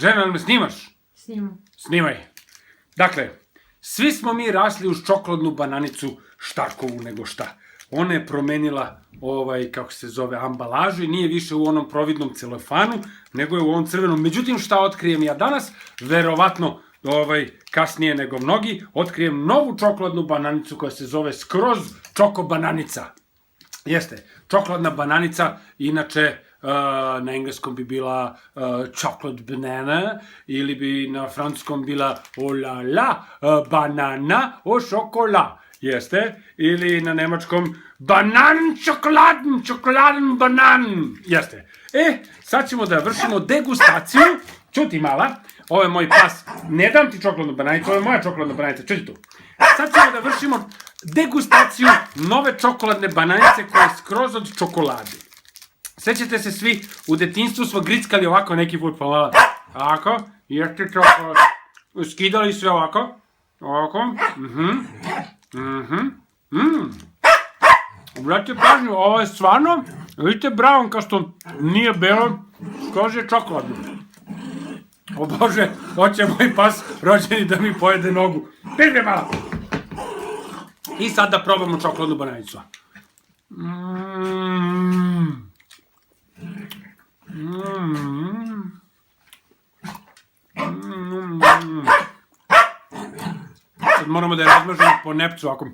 Žena, me snimaš? Snimam. Snimaj. Dakle, svi smo mi rasli uz čokoladnu bananicu Štarkovu nego šta. Ona je promenila, kako se zove, ambalažu i nije više u onom providnom celofanu, nego je u ovom crvenom. Međutim, šta otkrijem ja danas? Verovatno, kasnije nego mnogi, otkrijem novu čokoladnu bananicu koja se zove skroz čoko bananica. Jeste, čokoladna bananica, inače, na engleskom bi bila chocolate banana, ili bi na francuskom bila oh la la, banana au chocolat. Jeste, ili na nemačkom banan, čokoladen, banan. Jeste. Sad ćemo da vršimo degustaciju. Čuti mala, ovo je moj pas. Ne dam ti čokoladnu bananicu, ovo je moja čokoladna bananica. Čuti tu. Sad ćemo da vršimo degustaciju nove čokoladne bananice koja je skroz od čokolade. Sećate se svi, u detinjstvu smo grickali ovako neki put pomala. Ovako, jeste čokolad. Skidali sve ovako. Ovako. Obratite pažnju, ovo je stvarno, vidite brown kao što nije belo, skroz je čokoladno. O Bože, hoće moj pas rođeni da mi pojede nogu. Pizde malo! I sad da probamo čokoladnu bananicu. Sad moramo da je razmažemo po nepcu ovako.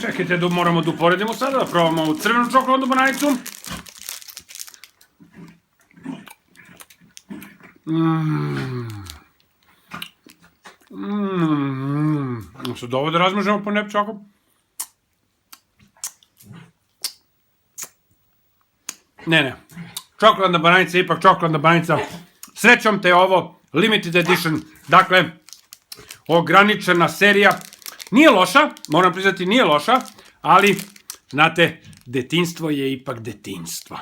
Čekajte da moramo da uporedimo sada, da probamo ovu crvenu čokoladnu bananicu. Sad ovo da razmažemo po nepcu ovako. Ne. Čokoladna bananica je ipak čokoladna bananica. Srećom te je ovo limited edition. Dakle, ograničena serija. Nije loša, moram priznati nije loša, ali, znate, detinjstvo je ipak detinjstvo.